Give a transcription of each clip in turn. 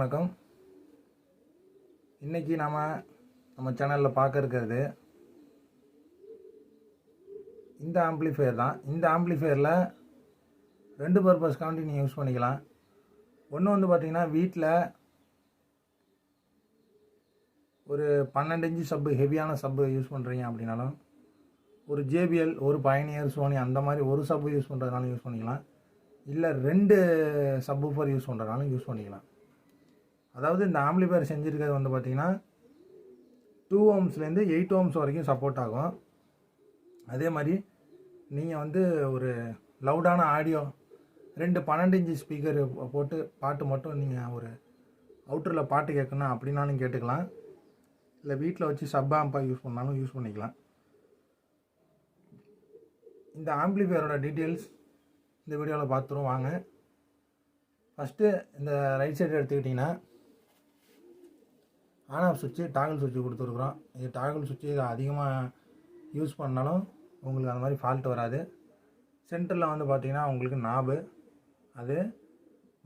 எல்லாருக்கும் வணக்கம். இன்றைக்கி நம்ம சேனலில் பார்க்க இருக்கிறது இந்த ஆம்ப்ளிஃபையர் தான். இந்த ஆம்ப்ளிஃபையரில் 2 பர்பஸ்க்காண்டி நீங்கள் யூஸ் பண்ணிக்கலாம். ஒன்று வந்து பார்த்திங்கன்னா, வீட்டில் ஒரு 12 இன்ச்சு சப்பு, ஹெவியான சப்பு யூஸ் பண்ணுறீங்க அப்படின்னாலும், ஒரு JBL, ஒரு பயனியர், சோனி அந்த மாதிரி ஒரு சப்பு யூஸ் பண்ணுறதுனாலும் யூஸ் பண்ணிக்கலாம். இல்லை 2 சப்வூஃபர் யூஸ் பண்ணுறதுனாலும் யூஸ் பண்ணிக்கலாம். அதாவது இந்த ஆம்ப்ளிஃபையர் செஞ்சுருக்கிறது வந்து பார்த்திங்கன்னா 2 ohmsலேருந்து 8 ohms வரைக்கும் சப்போர்ட் ஆகும். அதே மாதிரி நீங்கள் வந்து ஒரு லவுடான ஆடியோ 2 12 இன்ச்சு ஸ்பீக்கர் போட்டு பாட்டு மட்டும் நீங்கள் ஒரு அவுட்டரில் பாட்டு கேட்கணும் அப்படின்னாலும் கேட்டுக்கலாம். இல்லை வீட்டில் வச்சு சப் ஆம்பாக யூஸ் பண்ணாலும் யூஸ் பண்ணிக்கலாம். இந்த ஆம்ப்ளிஃபையரோட டீட்டெயில்ஸ் இந்த வீடியோவில் பார்த்துருவோம் வாங்க. ஃபஸ்ட்டு இந்த ரைட் சைடு எடுத்துக்கிட்டிங்கன்னா ஆன் ஆஃப் சுவிட்சு, டாகல் சுவிட்சு கொடுத்துருக்குறோம். இது டாகல் சுவிட்சு இதை அதிகமாக யூஸ் பண்ணாலும் உங்களுக்கு அந்த மாதிரி ஃபால்ட் வராது. சென்டரில் வந்து பார்த்திங்கன்னா உங்களுக்கு நாபு, அது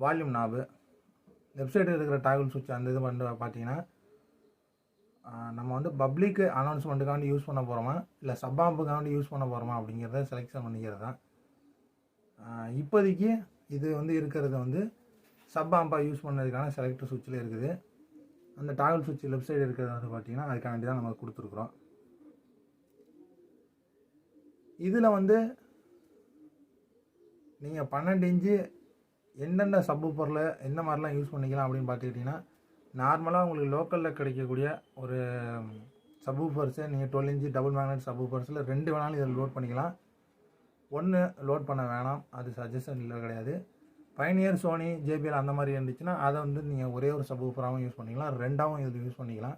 வால்யூம் நாபு. லெஃப்ட் சைடு இருக்கிற டாகல் சுவிட்ச் அந்த இது வந்து பார்த்திங்கன்னா நம்ம வந்து பப்ளிக் அனௌன்ஸ்மெண்ட்டுக்காண்டி யூஸ் பண்ண போகிறோமா இல்லை சப்பாம்புக்காண்டி யூஸ் பண்ண போகிறோமா அப்படிங்கிறத செலெக்ஷன் பண்ணிக்கிறது தான். இப்போதைக்கு இது வந்து இருக்கிறது வந்து சப்பாம்பாக யூஸ் பண்ணதுக்கான செலக்டர் சுவிட்சில் இருக்குது. அந்த டாகல் சுவிட்ச் லெஃப்ட் சைடு இருக்கிறது வந்து பார்த்திங்கன்னா அதுக்காண்டி தான் நம்ம கொடுத்துருக்குறோம். இதில் வந்து நீங்கள் 12 இன்ச்சு எந்தெந்த சப்வூஃபரில் எந்த மாதிரிலாம் யூஸ் பண்ணிக்கலாம் அப்படின்னு பார்த்துக்கிட்டிங்கன்னா, நார்மலாக உங்களுக்கு லோக்கலில் கிடைக்கக்கூடிய ஒரு சப்வூஃபர்ஸை நீங்கள் 12 இன்ச்சு டபுள் மேக்னெட் சப்வூஃபர்ஸில் 2 வேணாலும் இதில் லோட் பண்ணிக்கலாம். 1 லோட் பண்ண வேணாம், அது சஜஷன் இல்லை கிடையாது. பயனியர், சோனி, JBL அந்த மாதிரி இருந்துச்சுன்னா அதை வந்து நீங்கள் ஒரே ஒரு சப்வூஃபராகவும் யூஸ் பண்ணிக்கலாம், 2ஆகவும் இதில் யூஸ் பண்ணிக்கலாம்.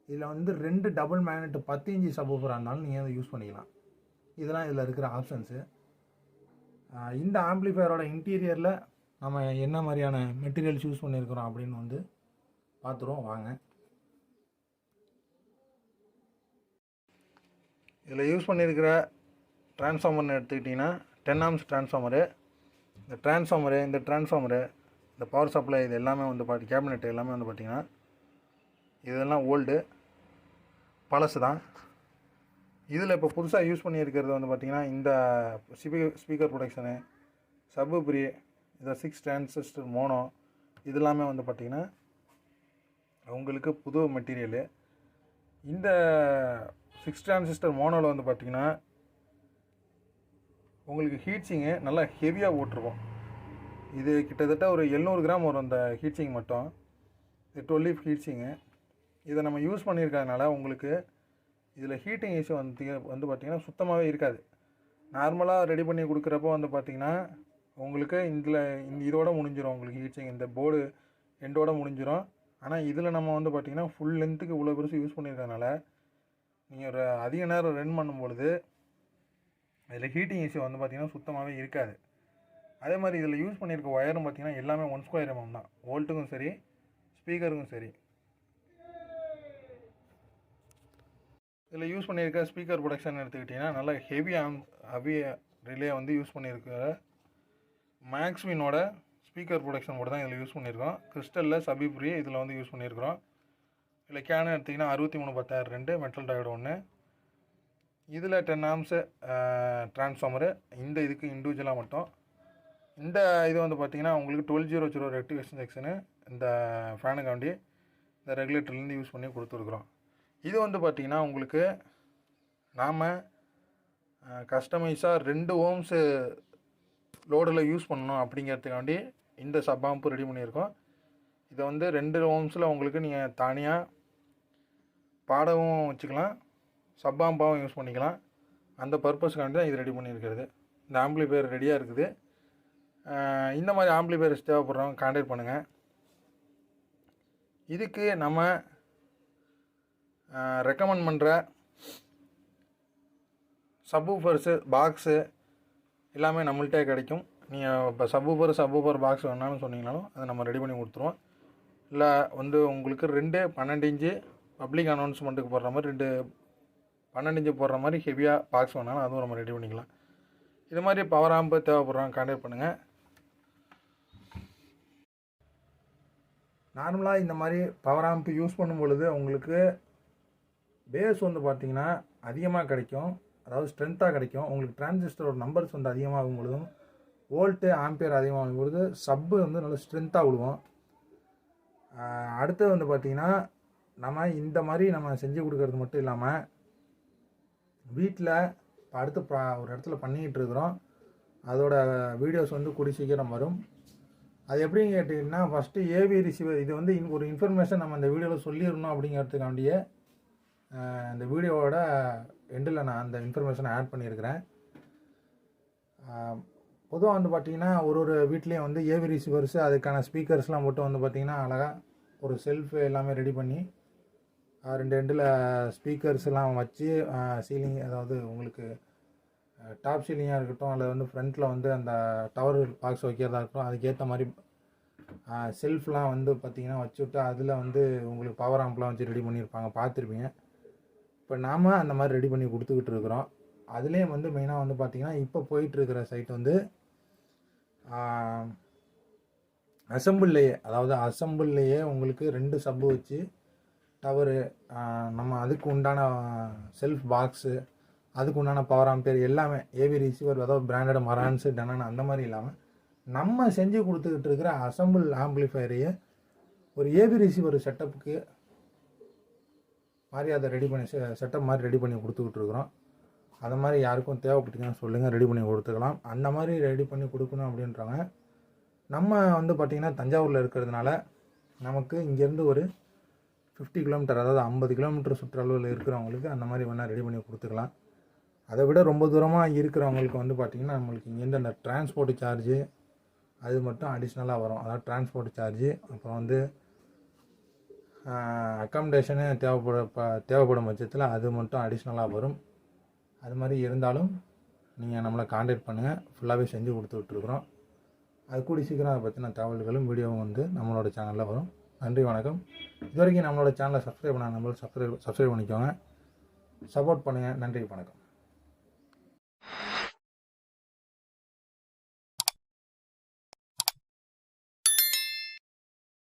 இதில் வந்து 2 டபுள் மேக்னெட் 10 இன்ச்சு சப்வூஃபராக இருந்தாலும் நீங்கள் அதை யூஸ் பண்ணிக்கலாம். இதெல்லாம் இதில் இருக்கிற ஆப்ஷன்ஸு. இந்த ஆம்ப்ளிஃபையரோட இன்டீரியரில் நம்ம என்ன மாதிரியான மெட்டீரியல்ஸ் யூஸ் பண்ணியிருக்கிறோம் அப்படின்னு வந்து பார்த்துருவோம் வாங்க. இதில் யூஸ் பண்ணியிருக்கிற டிரான்ஸ்ஃபார்மர்னு எடுத்துக்கிட்டிங்கன்னா 10 ஆம்ஸ் டிரான்ஸ்ஃபார்மரு. இந்த டிரான்ஸ்ஃபார்மரு, இந்த பவர் சப்ளை, இது எல்லாமே வந்து கேபினெட் எல்லாமே வந்து பார்த்திங்கன்னா இதெல்லாம் ஓல்டு, பழசு தான். இதில் இப்போ புதுசாக யூஸ் பண்ணியிருக்கிறது வந்து பார்த்திங்கன்னா இந்த ஸ்பீக்கர் ப்ரொடக்ஷனு, சப்வூஃபர், இதை 6 டிரான்சிஸ்டர் மோனோ, இது எல்லாமே வந்து பார்த்திங்கன்னா உங்களுக்கு புது மெட்டீரியலு. இந்த 6 டிரான்சிஸ்டர் மோனோவில் வந்து பார்த்திங்கன்னா உங்களுக்கு ஹீட்சிங்கு நல்லா ஹெவியாக போட்டிருக்கும். இது கிட்டத்தட்ட ஒரு 700 கிராம் வரும் இந்த ஹீட்சிங் மட்டும். இது 12 லீஃப் ஹீட்சிங்கு. இதை நம்ம யூஸ் பண்ணியிருக்கிறதுனால உங்களுக்கு இதில் ஹீட்டிங் இஷ்யூ வந்து பார்த்திங்கன்னா சுத்தமாகவே இருக்காது. நார்மலாக ரெடி பண்ணி கொடுக்குறப்போ வந்து பார்த்திங்கன்னா உங்களுக்கு இதோட முடிஞ்சிடும். உங்களுக்கு ஹீட்சிங் இந்த போர்டு எண்டோட முடிஞ்சிடும். ஆனால் இதில் நம்ம வந்து பார்த்திங்கன்னா ஃபுல் லென்த்துக்கு இவ்வளோ பெருசு யூஸ் பண்ணியிருக்கிறதுனால நீங்கள் ஒரு அதிக நேரம் ரன் பண்ணும்பொழுது இதில் ஹீட்டிங் இஷ்யூ வந்து பார்த்திங்கன்னா சுத்தமாகவே இருக்காது. அதே மாதிரி இதில் யூஸ் பண்ணியிருக்க ஒயரும் பார்த்திங்கன்னா எல்லாமே 1 ஸ்கொயர் mm தான், வோல்ட்டுக்கும் சரி ஸ்பீக்கருக்கும் சரி. இதில் யூஸ் பண்ணியிருக்க ஸ்பீக்கர் ப்ரொடக்ஷன் எடுத்துக்கிட்டிங்கன்னா நல்லா ஹெவி ரிலே வந்து யூஸ் பண்ணியிருக்கிற மேக்ஸ்வினோட ஸ்பீக்கர் ப்ரொடக்ஷன் போர்டு தான் இதில் யூஸ் பண்ணியிருக்கோம். கிறிஸ்டலில் சப்வூஃபர் இதில் வந்து யூஸ் பண்ணியிருக்கிறோம். இதில் கேனு எடுத்திங்கன்னா 6310R2 மெட்டல் டயோடு 1. இதில் 10 ஆம்ஸு டிரான்ஸ்ஃபார்மரு, இந்த இதுக்கு இண்டிவிஜுவலாக மட்டும். இந்த இது வந்து பார்த்திங்கன்னா உங்களுக்கு 1200 ரெக்டிஃபிகேஷன் செக்ஷனு இந்த ஃபேனுக்காண்டி இந்த ரெகுலேட்டர்லேருந்து யூஸ் பண்ணி கொடுத்துருக்குறோம். இது வந்து பார்த்திங்கன்னா உங்களுக்கு நாம் கஸ்டமைஸாக 2 ohms லோடில் யூஸ் பண்ணணும் அப்படிங்கிறதுக்காண்டி இந்த சப் ஆம்ப் ரெடி பண்ணியிருக்கோம். இதை வந்து 2 ohmஸில் உங்களுக்கு நீங்கள் தனியாக பாடவும் வச்சுக்கலாம், சப் ஆம்பாகவும் யூஸ் பண்ணிக்கலாம். அந்த பர்பஸ்க்காண்டி தான் இது ரெடி பண்ணியிருக்கிறது. இந்த ஆம்ப்ளிஃபையர் ரெடியாக இருக்குது. இந்த மாதிரி ஆம்ப்ளிஃபையர்ஸ் தேவைப்படுறவங்க கான்டாக்ட் பண்ணுங்கள். இதுக்கு நம்ம ரெக்கமெண்ட் பண்ணுற சப்வூஃபர்ஸு, பாக்ஸு எல்லாமே நம்மள்கிட்டே கிடைக்கும். நீங்கள் இப்போ சப்வூஃபர் பாக்ஸ் வேணாலும் சொன்னீங்கனாலும் அதை நம்ம ரெடி பண்ணி கொடுத்துருவோம். இல்லை வந்து உங்களுக்கு 2 12 இன்ச்சு பப்ளிக் அனௌன்ஸ்மெண்ட்டுக்கு போடுற மாதிரி 2 12 இன்ச்சு போடுற மாதிரி ஹெவியாக பாக்ஸ் வேணாலும் அதுவும் நம்ம ரெடி பண்ணிக்கலாம். இது மாதிரி பவர் ஆம்பு தேவைப்படுறாங்க கான்டாக்ட் பண்ணுங்கள். நார்மலாக இந்த மாதிரி பவர் ஆம்ப் யூஸ் பண்ணும் பொழுது உங்களுக்கு பேஸ் வந்து பார்த்திங்கன்னா அதிகமாக கிடைக்கும், அதாவது ஸ்ட்ரென்த்தாக கிடைக்கும். உங்களுக்கு டிரான்சிஸ்டரோட நம்பர்ஸ் வந்து அதிகமாகும் பொழுதும் வோல்ட்டு ஆம்பியர் அதிகமாகும் பொழுது சப்பு வந்து நல்லா ஸ்ட்ரென்த்தாக விடுவோம். அடுத்தது வந்து பார்த்திங்கன்னா நம்ம இந்த மாதிரி நம்ம செஞ்சு கொடுக்கறது மட்டும் இல்லாமல் வீட்டில் இப்போ அடுத்து ஒரு இடத்துல பண்ணிக்கிட்டு இருக்கிறோம். அதோட வீடியோஸ் வந்து கூடி சீக்கிரம் வரும். அது எப்படின்னு கேட்டிங்கன்னா ஃபஸ்ட்டு ஏவி ரிசீவர் இது வந்து ஒரு இன்ஃபர்மேஷன் நம்ம இந்த வீடியோவில் சொல்லிடணும் அப்படிங்கிறதுக்காண்டியே இந்த வீடியோவோட எண்டில் நான் அந்த இன்ஃபர்மேஷனை ஆட் பண்ணியிருக்கிறேன். பொதுவாக வந்து பார்த்திங்கன்னா ஒரு வீட்லேயும் வந்து ஏவி ரிசீவர்ஸு அதுக்கான ஸ்பீக்கர்ஸ்லாம் போட்டு வந்து பார்த்திங்கன்னா அழகாக ஒரு செல்ஃப் எல்லாமே ரெடி பண்ணி 2 எண்டில் ஸ்பீக்கர்ஸ்லாம் வச்சு சீலிங், அதாவது உங்களுக்கு டாப் சீலிங்காக இருக்கட்டும் அல்லது வந்து ஃப்ரண்ட்டில் வந்து அந்த டவர் பாக்ஸ் வைக்கிறதா இருக்கட்டும், அதுக்கேற்ற மாதிரி செல்ஃப்லாம் வந்து பார்த்திங்கன்னா வச்சுவிட்டு அதில் வந்து உங்களுக்கு பவர் ஆம்ப்லாம் வச்சு ரெடி பண்ணியிருப்பாங்க, பார்த்துருப்பீங்க. இப்போ நாம் அந்த மாதிரி ரெடி பண்ணி கொடுத்துக்கிட்டு இருக்கிறோம். அதுலேயும் வந்து மெயினாக வந்து பார்த்திங்கன்னா இப்போ போயிட்டுருக்கிற சைட் வந்து அசம்பிள்லேயே உங்களுக்கு 2 சப்பு வச்சு டவரு, நம்ம அதுக்கு உண்டான செல்ஃப் பாக்ஸு, அதுக்கு உண்டான பவர் ஆம்பியர் எல்லாமே ஏவி ரிசீவர், அதாவது பிராண்டட் மரான்ஸு டெனான் அந்த மாதிரி இல்லாமல் நம்ம செஞ்சு கொடுத்துக்கிட்டு இருக்கிற அசம்பிள் ஆம்பிளிஃபையரையே ஒரு ஏவி ரிசீவர் செட்டப்புக்கு மாதிரி அதை ரெடி பண்ணி செட்டப் மாதிரி ரெடி பண்ணி கொடுத்துக்கிட்டு இருக்கிறோம். அது மாதிரி யாருக்கும் தேவைப்பட்டீங்கன்னா சொல்லுங்கள், ரெடி பண்ணி கொடுத்துக்கலாம். அந்த மாதிரி ரெடி பண்ணி கொடுக்கணும் அப்படின்றாங்க. நம்ம வந்து பார்த்திங்கன்னா தஞ்சாவூரில் இருக்கிறதுனால நமக்கு இங்கேருந்து ஒரு 50 கிலோமீட்டர், அதாவது 50 கிலோமீட்டர் சுற்றளவில் இருக்கிறவங்களுக்கு அந்த மாதிரி வேணால் ரெடி பண்ணி கொடுத்துக்கலாம். அதை விட ரொம்ப தூரமாக இருக்கிறவங்களுக்கு வந்து பார்த்திங்கன்னா நம்மளுக்கு இங்கேருந்து அந்த டிரான்ஸ்போர்ட் சார்ஜு அது மட்டும் அடிஷ்னலாக வரும். அதாவது டிரான்ஸ்போர்ட் சார்ஜு, அப்புறம் வந்து அக்காமடேஷனு தேவைப்படும் பட்சத்தில் அது மட்டும் அடிஷ்னலாக வரும். அது மாதிரி இருந்தாலும் நீங்கள் நம்மளை காண்டாக்ட் பண்ணுங்கள், ஃபுல்லாகவே செஞ்சு கொடுத்துட்ருக்குறோம். அது கூடி சீக்கிரம் அதை பற்றின தகவல்களும் வீடியோவும் வந்து நம்மளோட சேனலில் வரும். நன்றி, வணக்கம். இது வரைக்கும் நம்மளோட சேனலை சப்ஸ்கிரைப் பண்ணால் சப்ஸ்கிரைப் பண்ணிக்கோங்க, சப்போர்ட் பண்ணுங்கள். நன்றி, வணக்கம்.